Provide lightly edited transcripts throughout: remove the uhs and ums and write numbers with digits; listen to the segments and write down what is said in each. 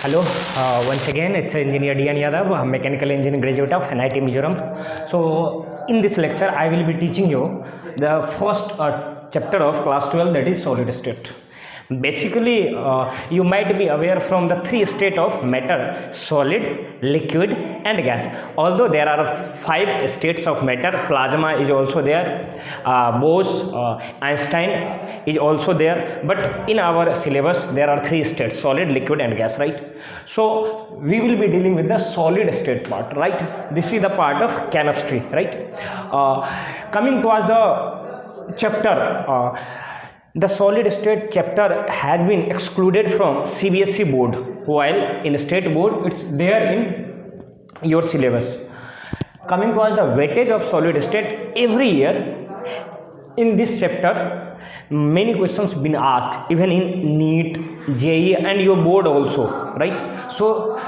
Hello, once again it's Engineer Dian Yadav, Mechanical Engineering graduate of NIT Mizoram. So in this lecture I will be teaching you the first chapter of class 12, that is solid state. Basically you might be aware from the three state of matter: solid, liquid and gas. Although there are five states of matter, plasma is also there, Bose, Einstein is also there, but in our syllabus there are three states: solid, liquid and gas, right? So we will be dealing with the solid state part, right? This is the part of chemistry, right? Coming towards the chapter, the solid state chapter has been excluded from CBSE board, while in state board it's there in your syllabus. Coming towards the weightage of solid state, every year in this chapter many questions been asked, even in NEET, JEE and your board also, right? So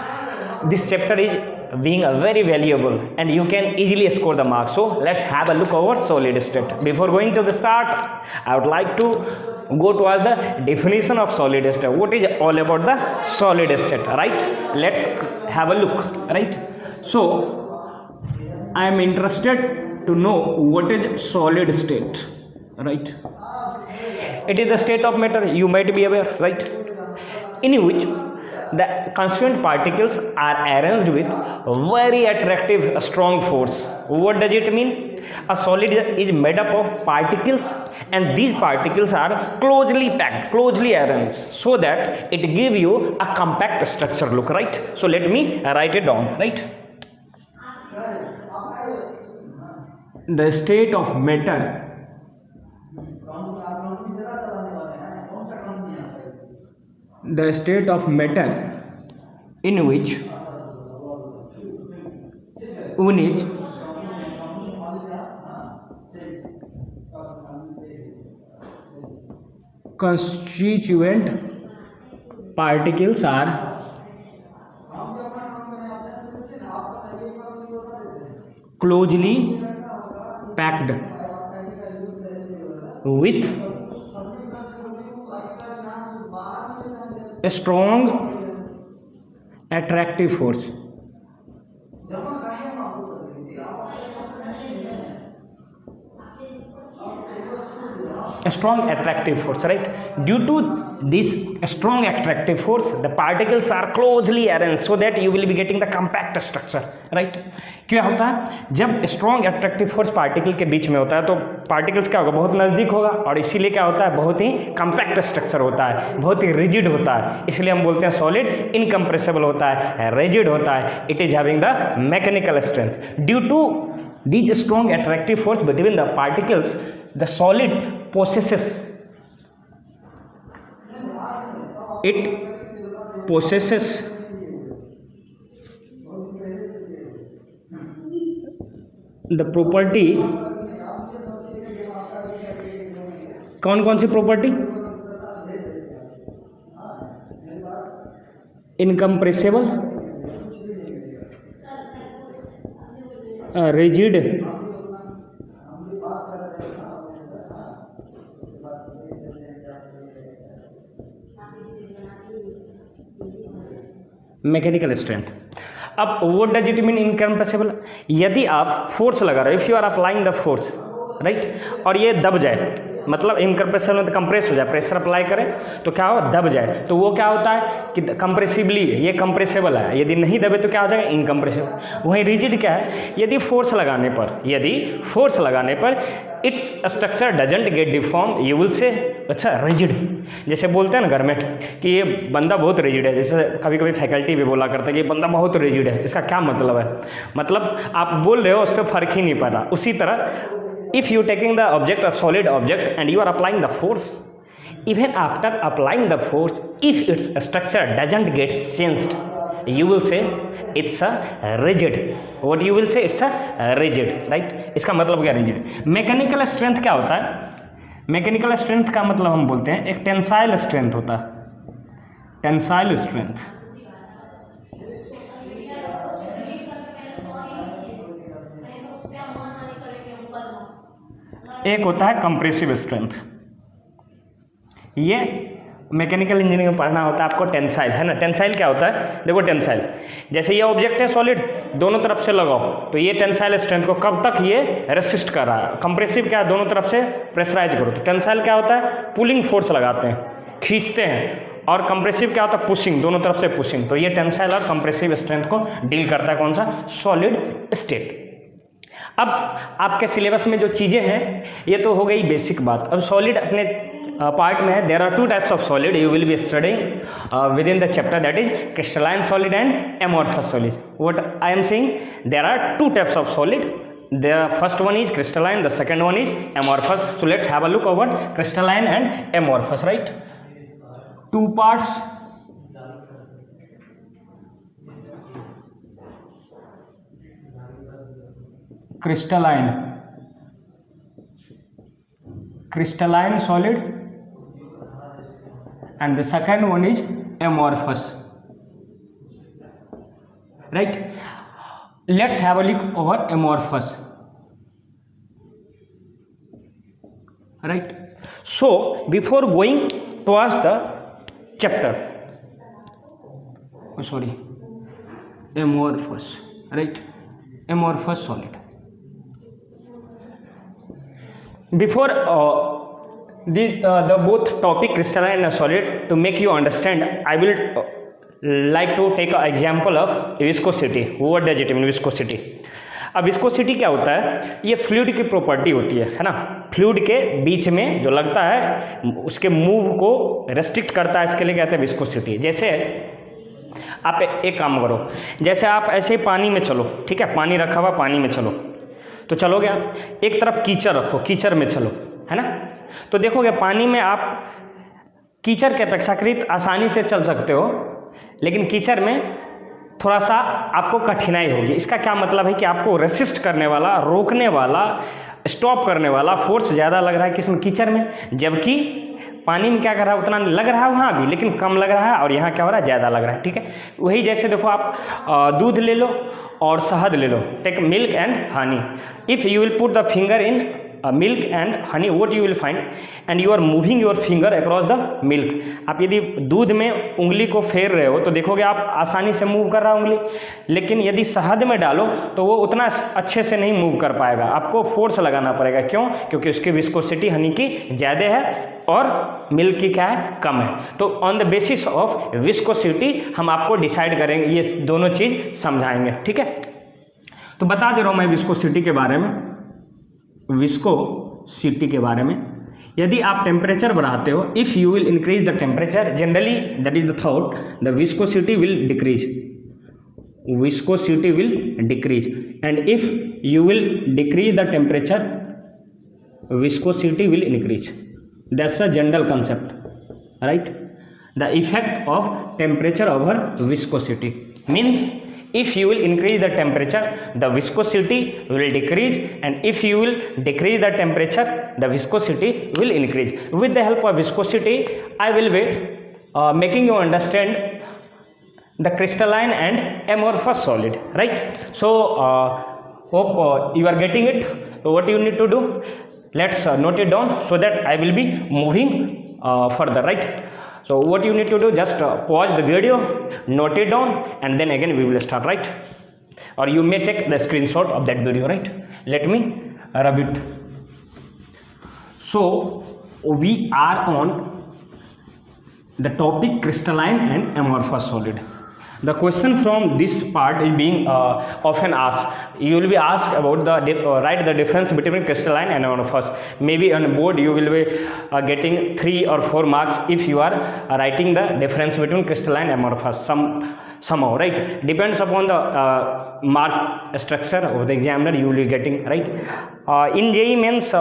this chapter is being very valuable and you can easily score the marks. So let's have a look over solid state. Before going to the start, I would like to go towards the definition of solid state. What is all about the solid state, right? Let's have a look, right? So I am interested to know what is solid state, right? It is the state of matter, you might be aware, right, in which the constituent particles are arranged with very attractive strong force. What does it mean? A solid is made up of particles and these particles are closely packed, closely arranged, so that it gives you a compact structure look, right? So let me write it down, right? The state of matter in which constituent particles are closely packed with a strong attractive force. A strong attractive force, right? Due to this strong attractive force, the particles are closely arranged so that you will be getting the compact structure, right? क्या होता है जब strong attractive force particle के बीच में होता है तो particles क्या होगा, बहुत नज़दीक होगा और इसीलिए क्या होता है, बहुत ही कम्पैक्ट स्ट्रक्चर होता है, बहुत ही रिजिड होता है, इसलिए हम बोलते हैं सॉलिड। इनकम्प्रेसिबल होता है, रिजिड होता है, it is having the mechanical strength. Due to these strong attractive force between the particles, the solid possesses the property, कौन कौन सी property? Incompressible, rigid, mechanical strength. अब what does it mean incompressible? यदि आप force लगा रहे हो, if you are applying the force, right, और ये दब जाए, मतलब इनकम्प्रेसिबल में कंप्रेस हो जाए, प्रेशर अप्लाई करें तो क्या हो, दब जाए, तो वो क्या होता है कि कंप्रेसिबली ये कंप्रेसिबल है, यदि नहीं दबे तो क्या हो जाएगा, इनकम्प्रेसिबल। वहीं रिजिड क्या है, यदि फोर्स लगाने पर its structure doesn't get deform, you will say अच्छा रिजिड। जैसे बोलते हैं ना घर में कि ये बंदा बहुत रिजिड है, जैसे कभी कभी फैकल्टी भी बोला करता है कि ये बंदा बहुत रिजिड है, इसका क्या मतलब है, मतलब आप बोल रहे हो उस पर फर्क ही नहीं पड़ रहा। उसी तरह if you taking the object, a solid object, and you are applying the force, even after applying the force, if its structure doesn't get changed, you will say it's a rigid. What you will say? It's a rigid, right? इसका मतलब क्या rigid? Mechanical strength क्या होता है? Mechanical strength का मतलब हम बोलते हैं एक टेंसाइल स्ट्रेंथ होता है, टेंसाइल स्ट्रेंथ। एक होता है कंप्रेसिव स्ट्रेंथ। ये मैकेनिकल इंजीनियरिंग में पढ़ना होता है आपको टेंसाइल, है ना। टेंसाइल क्या होता है, देखो टेंसाइल जैसे ये ऑब्जेक्ट है सॉलिड, दोनों तरफ से लगाओ तो ये टेंसाइल स्ट्रेंथ को कब तक ये रेसिस्ट कर रहा है। कंप्रेसिव क्या है, दोनों तरफ से प्रेशराइज करो। तो टेंसाइल क्या होता है, पुलिंग फोर्स लगाते हैं, खींचते हैं। और कंप्रेसिव क्या होता है, पुशिंग, दोनों तरफ से पुशिंग। तो ये टेंसाइल और कंप्रेसिव स्ट्रेंथ को डील करता है कौन सा, सॉलिड स्टेट। अब आपके सिलेबस में जो चीज़ें हैं ये तो हो गई बेसिक बात। अब सॉलिड अपने पार्ट में है, there are 2 types of solid you will be studying within the chapter, that is crystalline solid and amorphous solid. What I am saying, there are 2 types of solid, the first one is crystalline, the second one is amorphous. So let's have a look over crystalline and amorphous, right? 2 parts, crystalline solid, and the second one is amorphous, right? Let's have a look over amorphous, right? So before going towards the chapter, amorphous, right? Amorphous solid. Before the both topic crystalline and solid, to make you understand, I will like to take an example of viscosity. What does it mean, viscosity? अब viscosity क्या होता है, ये fluid की property होती है ना। Fluid के बीच में जो लगता है उसके मूव को रेस्ट्रिक्ट करता है, इसके लिए कहते हैं विस्कोसिटी। जैसे आप एक काम करो, जैसे आप ऐसे पानी में चलो, ठीक है, पानी रखा हुआ, पानी में चलो तो चलोगे आप, एक तरफ कीचड़ रखो, कीचड़ में चलो, है ना। तो देखोगे पानी में आप कीचड़ के अपेक्षाकृत आसानी से चल सकते हो, लेकिन कीचड़ में थोड़ा सा आपको कठिनाई होगी। इसका क्या मतलब है कि आपको रेसिस्ट करने वाला, रोकने वाला, स्टॉप करने वाला फोर्स ज़्यादा लग रहा है किसमें, कीचड़ में। जबकि पानी में क्या कर रहा है, उतना लग रहा है वहाँ भी, लेकिन कम लग रहा है, और यहाँ क्या हो रहा है, ज़्यादा लग रहा है, ठीक है। वही जैसे देखो आप दूध ले लो और शहद ले लो, take milk and honey. If you will put the finger in milk and honey, what you will find, and you are moving your finger across the milk. आप यदि दूध में उंगली को फेर रहे हो तो देखोगे आप आसानी से मूव कर रहा है उंगली, लेकिन यदि शहद में डालो तो वो उतना अच्छे से नहीं मूव कर पाएगा, आपको फोर्स लगाना पड़ेगा। क्यों, क्योंकि उसकी विस्कोसिटी हनी की ज़्यादा है और मिल्क की क्या है, कम है। तो on the basis of viscosity हम आपको डिसाइड करेंगे, ये दोनों चीज़ समझाएंगे, ठीक है। तो बता दे रहा हूँ मैं विस्कोसिटी के बारे में, विस्कोसिटी के बारे में। यदि आप टेम्परेचर बढ़ाते हो, if you will increase the temperature, generally that is the thought, the viscosity will decrease, viscosity will decrease, and if you will decrease the temperature, viscosity will increase. That's a general concept, right. The effect of temperature over viscosity means if you will increase the temperature, the viscosity will decrease, and if you will decrease the temperature, the viscosity will increase. With the help of viscosity, I will be making you understand the crystalline and amorphous solid, right? So hope you are getting it. What you need to do, let's note it down so that I will be moving further, right? So what you need to do, just pause the video, note it down, and then again we will start, right? Or you may take the screenshot of that video, right? Let me rub it. So we are on the topic crystalline and amorphous solid. The question from this part is being often asked. You will be asked about the write the difference between crystalline and amorphous. Maybe on board you will be getting 3 or 4 marks if you are writing the difference between crystalline and amorphous somehow, right? Depends upon the mark structure of the examiner you will be getting, right? In JEE means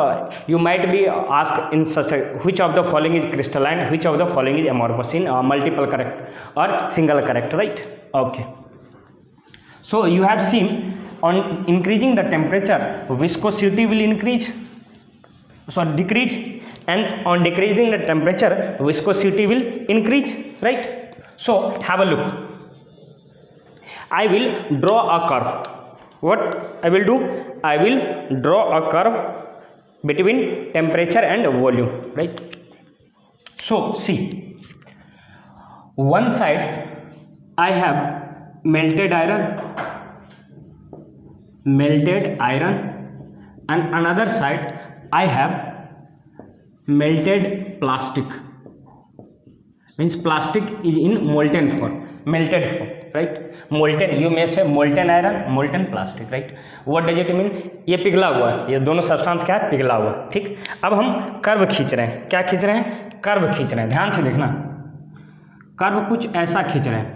you might be asked in such a, which of the following is crystalline, which of the following is amorphous, in multiple correct or single correct, right? Okay. So you have seen on increasing the temperature, viscosity will increase, decrease, and on decreasing the temperature, viscosity will increase, right? So have a look. I will draw a curve. What I will do? I will draw a curve between temperature and volume, right? So see, one side I have melted iron and another side I have melted plastic, means plastic is in molten form, melted form, right? Molten, you may say molten iron, molten plastic, right? What does it mean? ये पिघला हुआ है, ये दोनों substance क्या है? पिघला हुआ, ठीक। अब हम कर्व खींच रहे हैं, क्या खींच रहे हैं? कर्व खींच रहे हैं, ध्यान से देखना, कर्व कुछ ऐसा खींच रहे हैं।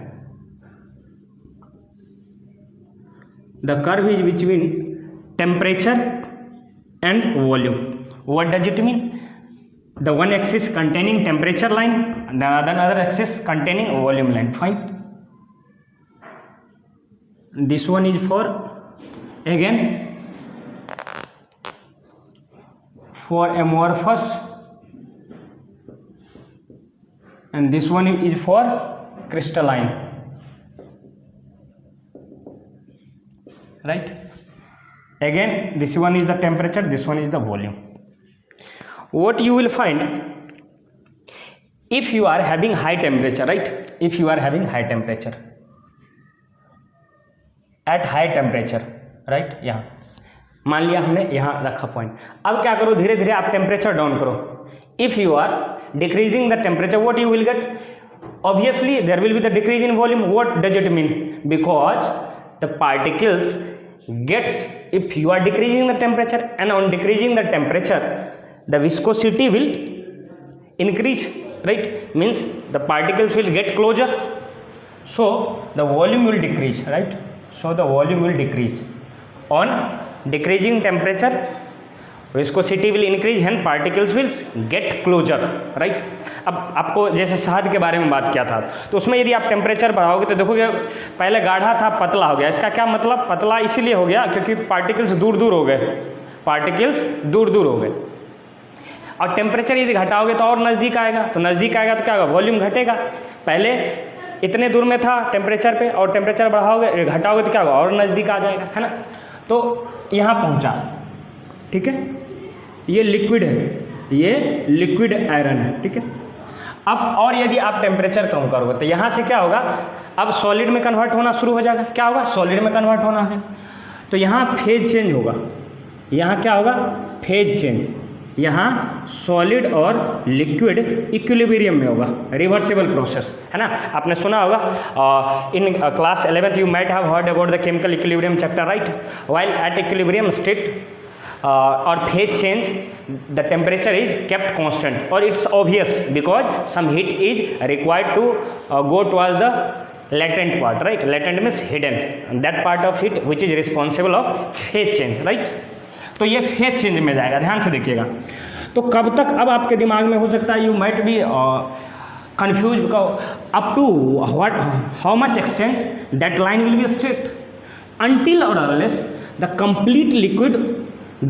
The curve is between temperature and volume. What does it mean? The one axis containing temperature line and the other axis containing volume line. Fine. This one is for, again, for amorphous, and this one is for crystalline, right? Again, this one is the temperature, this one is the volume. What you will find, if you are having high temperature, right? If you are having high temperature, at high temperature, right? यहाँ मान लिया हमने यहाँ रखा point. अब क्या करो, धीरे धीरे आप टेम्परेचर डाउन करो। If you are decreasing the temperature, what you will get? Obviously there will be the decrease in volume. What does it mean? Because the particles gets, if you are decreasing the temperature, and on decreasing the temperature the viscosity will increase, right? Means the particles will get closer, so the volume will decrease, right? So the volume will decrease. On decreasing temperature viscosity will increase and particles will get closer, right? अब आपको जैसे शहद के बारे में बात किया था, तो उसमें यदि आप टेम्परेचर बढ़ाओगे तो देखोगे पहले गाढ़ा था, पतला हो गया। इसका क्या मतलब? पतला इसीलिए हो गया क्योंकि पार्टिकल्स दूर दूर हो गए, पार्टिकल्स दूर दूर हो गए। और टेम्परेचर यदि घटाओगे तो और नज़दीक आएगा, तो नज़दीक आएगा तो क्या होगा? वॉल्यूम घटेगा। पहले इतने दूर में था टेम्परेचर पे, और टेम्परेचर बढ़ाओगे, घटाओगे तो क्या होगा? और नज़दीक आ जाएगा, है ना? तो यहाँ पहुँचा, ठीक है? ये लिक्विड है, ये लिक्विड आयरन है, ठीक है? अब और यदि आप टेम्परेचर कम करोगे तो यहाँ से क्या होगा? अब सॉलिड में कन्वर्ट होना शुरू हो जाएगा। क्या होगा? सॉलिड में कन्वर्ट होना है, तो यहाँ फेज चेंज होगा। यहाँ क्या होगा? Phase change. यहाँ सॉलिड और लिक्विड इक्विलिब्रियम में होगा, रिवर्सिबल प्रोसेस, है ना? आपने सुना होगा in class 11th you might have heard about the chemical equilibrium chapter, right? While at equilibrium state or phase change the temperature is kept constant, or it's obvious because some heat is required to go towards the latent part, right? Latent means hidden, and that part of it which is responsible of phase change, right? तो ये phase change में जाएगा, ध्यान से देखिएगा। तो कब तक अब आपके दिमाग में हो सकता है, you might be confused because up to what, how much extent that line will be straight, until or unless the complete liquid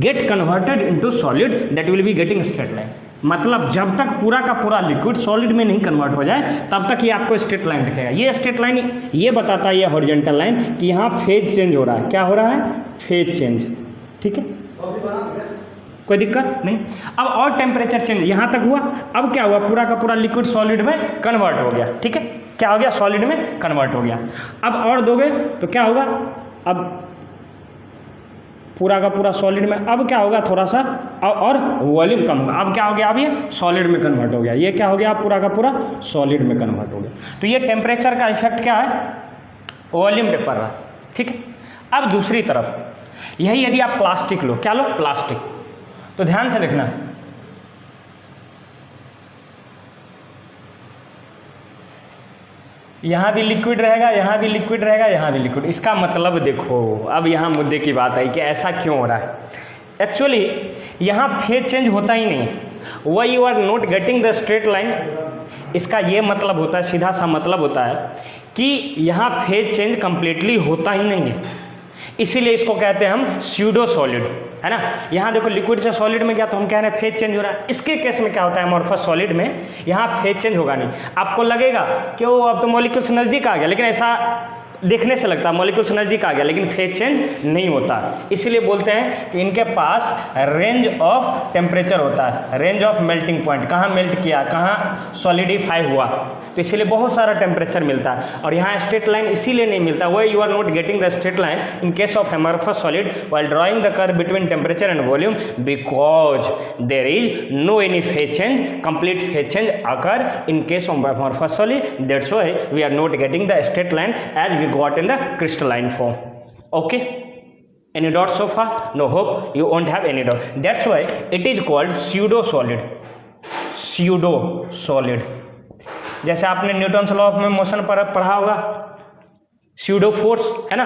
get converted into solid, that will be getting straight line। मतलब जब तक पूरा का पूरा liquid solid में नहीं convert हो जाए तब तक ये आपको स्ट्रेट लाइन दिखेगा। ये स्ट्रेट लाइन ये बताता है, ये हॉरिजॉन्टल लाइन, कि यहाँ फेज चेंज हो रहा है। क्या हो रहा है? फेज चेंज, ठीक है? कोई दिक्कत नहीं। अब और टेम्परेचर चेंज यहाँ तक हुआ, अब क्या हुआ? पूरा का पूरा लिक्विड सॉलिड में कन्वर्ट हो गया, ठीक है? क्या हो गया? सॉलिड में कन्वर्ट हो गया। अब और दोगे तो क्या होगा? अब पूरा का पूरा सॉलिड में, अब क्या होगा? थोड़ा सा और वॉल्यूम कम होगा। अब क्या हो गया? अब ये सॉलिड में कन्वर्ट हो गया। ये क्या हो गया? अब पूरा का पूरा सॉलिड में कन्वर्ट हो गया। तो ये टेम्परेचर का इफेक्ट क्या है? वॉल्यूम पे पड़ रहा है, ठीक है? अब दूसरी तरफ यही यदि आप प्लास्टिक लो, क्या लो? प्लास्टिक। तो ध्यान से देखना, यहाँ भी लिक्विड रहेगा, यहाँ भी लिक्विड रहेगा, यहाँ भी लिक्विड। इसका मतलब देखो, अब यहाँ मुद्दे की बात आई कि ऐसा क्यों हो रहा है। एक्चुअली यहाँ फेज चेंज होता ही नहीं है। Why you are not getting the straight line, इसका ये मतलब होता है, सीधा सा मतलब होता है कि यहाँ फेज चेंज कंप्लीटली होता ही नहीं है। इसीलिए इसको कहते हैं हम स्यूडो सॉलिड, है ना? यहाँ देखो लिक्विड से सॉलिड में गया तो हम कह रहे हैं फेज चेंज हो रहा है। इसके केस में क्या होता है? अमॉर्फस सॉलिड में यहाँ फेज चेंज होगा नहीं। आपको लगेगा कि वो अब तो मॉलिक्यूल्स नज़दीक आ गया, लेकिन ऐसा देखने से लगता है मॉलिक्यूल्स नज़दीक आ गया, लेकिन फेज चेंज नहीं होता। इसीलिए बोलते हैं कि इनके पास रेंज ऑफ टेम्परेचर होता है, रेंज ऑफ मेल्टिंग पॉइंट, कहाँ मेल्ट किया, कहाँ सॉलिडिफाई हुआ, तो इसीलिए बहुत सारा टेम्परेचर मिलता है। और यहाँ स्ट्रेट लाइन इसीलिए नहीं मिलता, वो you are not getting the straight line in case of amorphous solid while drawing the curve between temperature and volume because there is no any phase change, complete phase change occur in case of amorphous solid, that's why we are not getting the straight line as we got in the crystalline form. Okay, any doubts so far? No, hope you won't have any doubt. That's why it is called pseudo solid. Pseudo solid, जैसे आपने Newton's law of motion पर पढ़ा होगा, pseudo force है ना,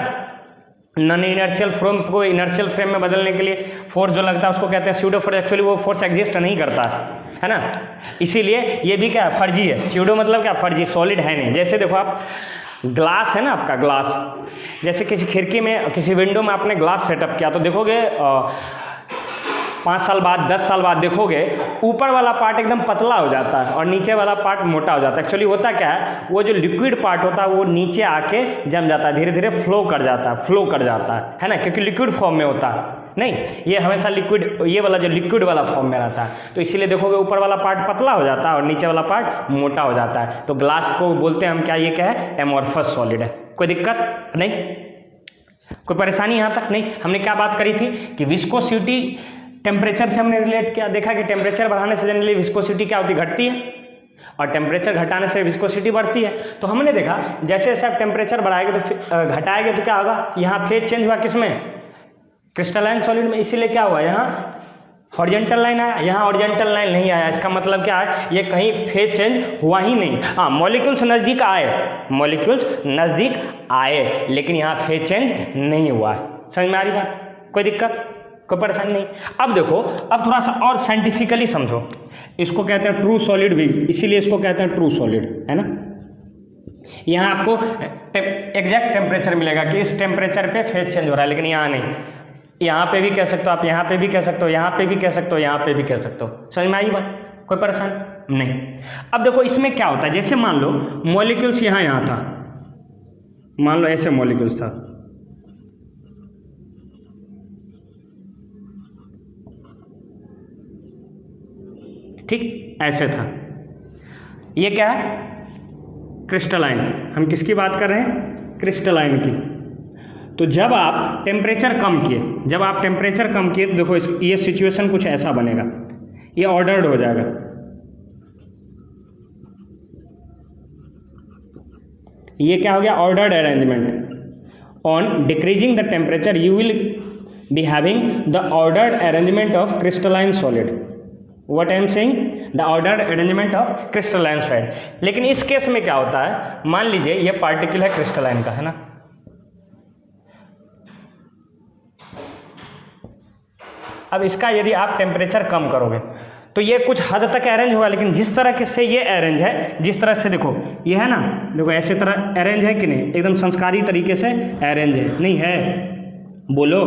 non inertial frame को inertial frame में बदलने के लिए फोर्स जो लगता है उसको कहते हैं स्यूडो फोर्स। एक्चुअली वो फोर्स एग्जिस्ट नहीं करता है ना, इसीलिए ये भी क्या फर्जी है। स्यूडो मतलब क्या, फर्जी, सॉलिड है नहीं। जैसे देखो आप ग्लास है ना, आपका ग्लास, जैसे किसी खिड़की में किसी विंडो में आपने ग्लास सेटअप किया तो देखोगे 5 साल बाद 10 साल बाद देखोगे ऊपर वाला पार्ट एकदम पतला हो जाता है और नीचे वाला पार्ट मोटा हो जाता है। एक्चुअली होता क्या है, वो जो लिक्विड पार्ट होता है वो नीचे आके जम जाता है, धीरे धीरे फ्लो कर जाता है ना, क्योंकि लिक्विड फॉर्म में होता है। नहीं, ये हमेशा लिक्विड, ये वाला जो लिक्विड वाला फॉर्म में रहता है, तो इसीलिए देखोगे ऊपर वाला पार्ट पतला हो जाता है और नीचे वाला पार्ट मोटा हो जाता है। तो ग्लास को बोलते हैं हम क्या, ये क्या है, एमॉर्फस सॉलिड है। कोई दिक्कत नहीं, कोई परेशानी यहाँ तक नहीं। हमने क्या बात करी थी कि विस्कोसिटी टेम्परेचर से हमने रिलेट किया, देखा कि टेम्परेचर बढ़ाने से जनरली विस्कोसिटी क्या होती है, घटती है, और टेम्परेचर घटाने से विस्कोसिटी बढ़ती है। तो हमने देखा जैसे जैसे आप टेम्परेचर बढ़ाएंगे तो घटाएंगे तो क्या होगा, यहाँ फेज चेंज हुआ किसमें, क्रिस्टलाइन सॉलिड में। इसीलिए क्या हुआ, यहाँ हॉरिजॉन्टल लाइन आया, यहाँ हॉरिजॉन्टल लाइन नहीं आया। इसका मतलब क्या है, ये कहीं फेज चेंज हुआ ही नहीं। हाँ, मॉलिक्यूल्स नज़दीक आए, लेकिन यहाँ फेज चेंज नहीं हुआ। समझ में आ रही बात, कोई दिक्कत, कोई परेशानी नहीं। अब देखो, अब थोड़ा सा और साइंटिफिकली समझो, इसको कहते हैं ट्रू सॉलिड भी, इसीलिए इसको कहते हैं ट्रू सॉलिड, है ना। यहाँ आपको एग्जैक्ट टेम्परेचर मिलेगा कि इस टेम्परेचर पे फेज चेंज हो रहा है, लेकिन यहाँ नहीं। यहाँ पे भी कह सकते हो आप, यहाँ पे भी कह सकते हो, यहाँ पे भी कह सकते हो, यहाँ पे भी कह सकते हो। समझ में आई बात, कोई परेशानी नहीं। अब देखो इसमें क्या होता है, जैसे मान लो मॉलिक्यूल्स यहाँ था, मान लो ऐसे मॉलिक्यूल्स था, ठीक ऐसे था, ये क्या है, क्रिस्टलाइन। हम किसकी बात कर रहे हैं, क्रिस्टलाइन की। तो जब आप टेम्परेचर कम किए, तो देखो ये सिचुएशन कुछ ऐसा बनेगा, ये ऑर्डर्ड हो जाएगा, ये क्या हो गया, ordered arrangement. On decreasing the temperature you will be having the ordered arrangement of crystalline solid. What I am saying, the ordered arrangement of crystalline solid। लेकिन इस केस में क्या होता है, मान लीजिए ये पार्टिकल है क्रिस्टलाइन का, है ना, अब इसका यदि आप टेम्परेचर कम करोगे तो ये कुछ हद तक अरेंज होगा, लेकिन जिस तरह के से ये अरेंज है, जिस तरह से देखो ये है ना, देखो ऐसे तरह अरेंज है कि नहीं, एकदम संस्कारी तरीके से अरेंज है, नहीं है, बोलो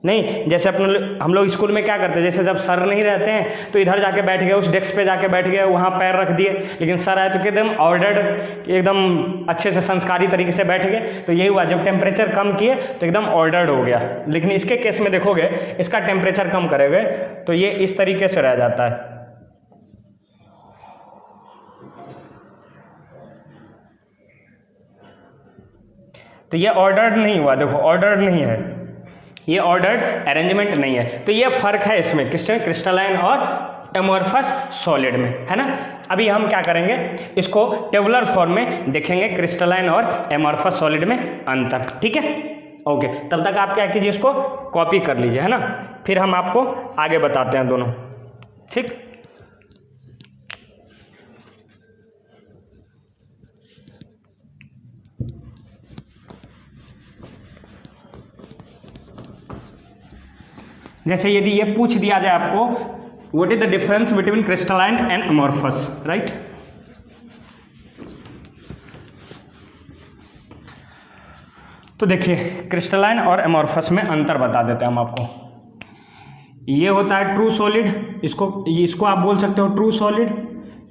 नहीं। जैसे अपने हम लोग स्कूल में क्या करते हैं, जैसे जब सर नहीं रहते हैं तो इधर जाके बैठ गए, उस डेस्क पे जाके बैठ गए, वहाँ पैर रख दिए, लेकिन सर आए तो एकदम ऑर्डर्ड, एकदम अच्छे से संस्कारी तरीके से बैठ गए। तो यही हुआ, जब टेम्परेचर कम किए तो एकदम ऑर्डर्ड हो गया। लेकिन इसके केस में देखोगे, इसका टेम्परेचर कम करेंगे तो ये इस तरीके से रह जाता है, तो ये ऑर्डर्ड नहीं हुआ, देखो ऑर्डर्ड नहीं है, ये ऑर्डर्ड अरेंजमेंट नहीं है। तो ये फर्क है इसमें, किसमें, क्रिस्टलाइन और एमॉर्फस सॉलिड में, है ना। अभी हम क्या करेंगे, इसको टेबुलर फॉर्म में देखेंगे, क्रिस्टलाइन और एमॉर्फस सॉलिड में अंतर, ठीक है, ओके। तब तक आप क्या कीजिए, इसको कॉपी कर लीजिए, है ना, फिर हम आपको आगे बताते हैं दोनों, ठीक। जैसे यदि ये पूछ दिया जाए आपको, what is the difference between crystalline and amorphous, right. तो देखिए क्रिस्टलाइन और एमॉर्फस में अंतर बता देते हैं हम आपको। ये होता है ट्रू सॉलिड, इसको आप बोल सकते हो ट्रू सॉलिड,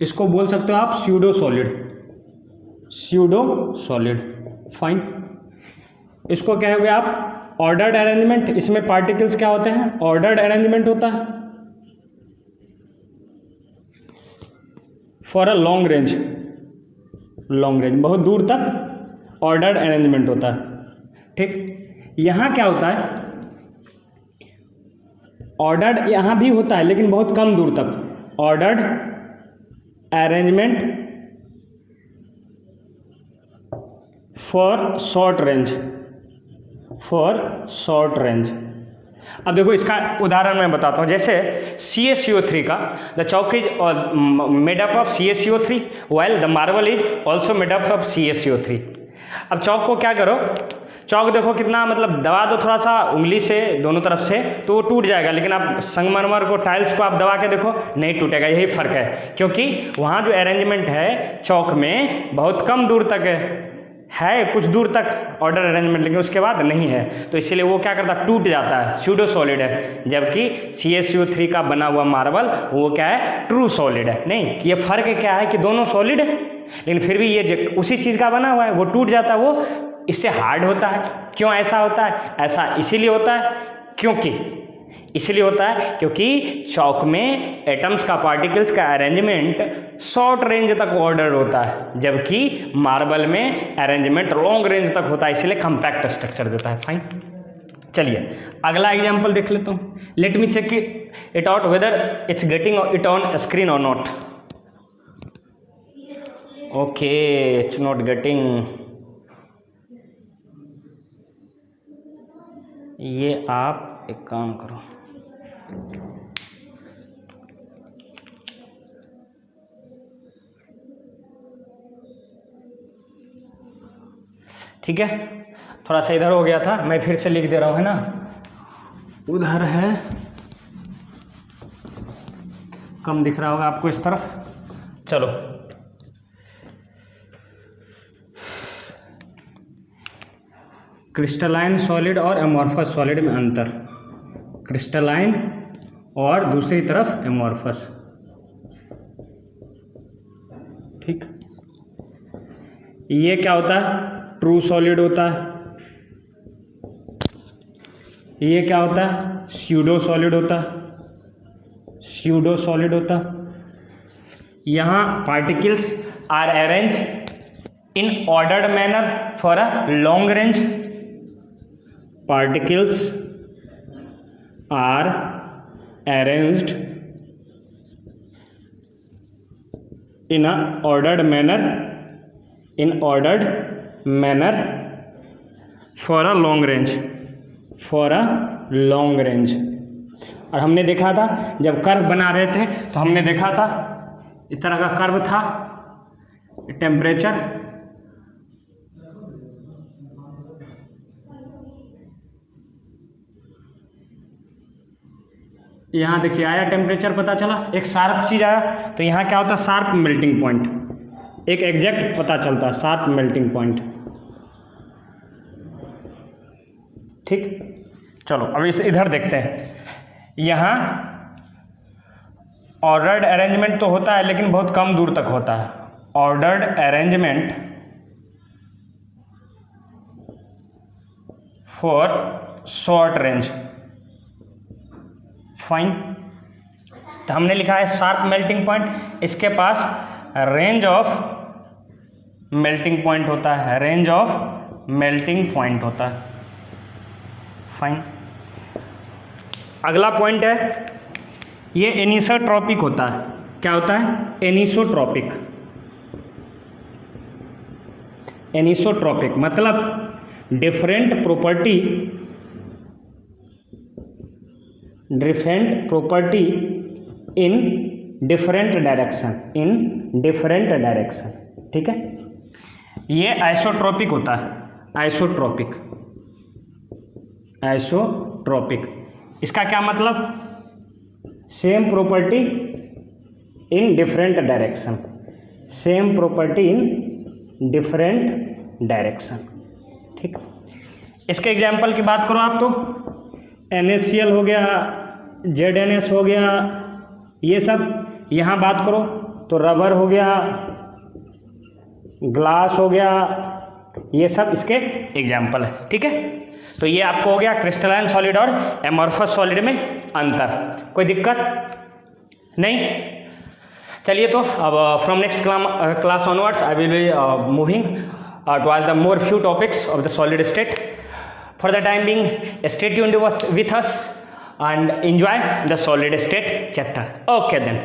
इसको बोल सकते हो आप स्यूडो सॉलिड। फाइन। इसको कहोगे आप ऑर्डर्ड अरेंजमेंट। इसमें पार्टिकल्स क्या होते हैं? ऑर्डर्ड अरेंजमेंट होता है for a long range, long range बहुत दूर तक ऑर्डर्ड अरेंजमेंट होता है। ठीक, यहाँ क्या होता है? ऑर्डर्ड यहाँ भी होता है लेकिन बहुत कम दूर तक। Ordered arrangement for short range, for short range. अब देखो इसका उदाहरण मैं बताता हूँ। जैसे CaCO3 का the Chowk is made up of CaCO3 while the marble is also made up of CaCO3। अब चौक को क्या करो, चौक देखो कितना मतलब दबा दो थोड़ा सा उंगली से दोनों तरफ से तो वो टूट जाएगा, लेकिन आप संगमरमर को, टाइल्स को आप दबा के देखो नहीं टूटेगा। यही फ़र्क है, क्योंकि वहाँ जो अरेंजमेंट है चौक में बहुत कम दूर तक है कुछ दूर तक ऑर्डर अरेंजमेंट, लेकिन उसके बाद नहीं है, तो इसलिए वो क्या करता है? टूट जाता है, स्यूडो सॉलिड है। जबकि CaCO3 का बना हुआ मार्बल वो क्या है? ट्रू सॉलिड है। नहीं, ये फ़र्क क्या है कि दोनों सॉलिड है लेकिन फिर भी ये उसी चीज़ का बना हुआ है, वो टूट जाता है, वो इससे हार्ड होता है। क्यों ऐसा होता है? ऐसा इसीलिए होता है इसलिए होता है क्योंकि चौक में एटम्स का, पार्टिकल्स का अरेंजमेंट शॉर्ट रेंज तक ऑर्डर होता है, जबकि मार्बल में अरेंजमेंट लॉन्ग रेंज तक होता है, इसलिए कम्पैक्ट स्ट्रक्चर देता है। फाइन, चलिए अगला एग्जांपल देख लेता हूँ। Let me check it out whether it's getting it on screen और not. Okay, it's not getting. ये आप एक काम करो, ठीक है, थोड़ा सा इधर हो गया था, मैं फिर से लिख दे रहा हूँ, है ना, उधर है, कम दिख रहा होगा आपको इस तरफ। चलो क्रिस्टलाइन सॉलिड और एमॉर्फस सॉलिड में अंतर। क्रिस्टलाइन और दूसरी तरफ एमॉर्फस। ठीक, ये क्या होता है? ट्रू सॉलिड होता है। ये क्या होता है? स्यूडो सॉलिड होता है। स्यूडो सॉलिड होता है। यहाँ particles are arrange in ordered manner for a long range. Particles are arranged in a ordered manner for a long range, और हमने देखा था जब कर्व बना रहे थे तो हमने देखा था इस तरह का कर्व था। टेम्परेचर यहाँ देखिए आया, टेम्परेचर पता चला, एक शार्प चीज़ आया, तो यहाँ क्या होता है? शार्प मेल्टिंग पॉइंट, एक एग्जैक्ट पता चलता है, शार्प मेल्टिंग पॉइंट। ठीक, चलो अब इस इधर देखते हैं। यहाँ ऑर्डर्ड अरेंजमेंट तो होता है लेकिन बहुत कम दूर तक होता है। Ordered arrangement for short range. Fine, तो हमने लिखा है शार्प मेल्टिंग पॉइंट, इसके पास रेंज ऑफ मेल्टिंग पॉइंट होता है, रेंज ऑफ मेल्टिंग पॉइंट होता है। फाइन, अगला पॉइंट है ये एनिसोट्रॉपिक होता है। क्या होता है? एनिसोट्रॉपिक। एनिसोट्रॉपिक मतलब different property in different direction, ठीक है। ये आइसोट्रॉपिक होता है, आइसोट्रॉपिक। इसका क्या मतलब? Same property in different direction, ठीक। इसके एग्जाम्पल की बात करो आप तो NaCl हो गया, ZnS हो गया, ये सब। यहाँ बात करो तो रबर हो गया, ग्लास हो गया, ये सब इसके एग्जाम्पल है, ठीक है। तो ये आपको हो गया क्रिस्टलाइन सॉलिड और एमॉर्फस सॉलिड में अंतर। कोई दिक्कत नहीं? चलिए, तो अब from next class onwards I will be moving towards the more few topics of the solid state. For the time being, stay tuned with us and enjoy the solid state chapter. Okay then.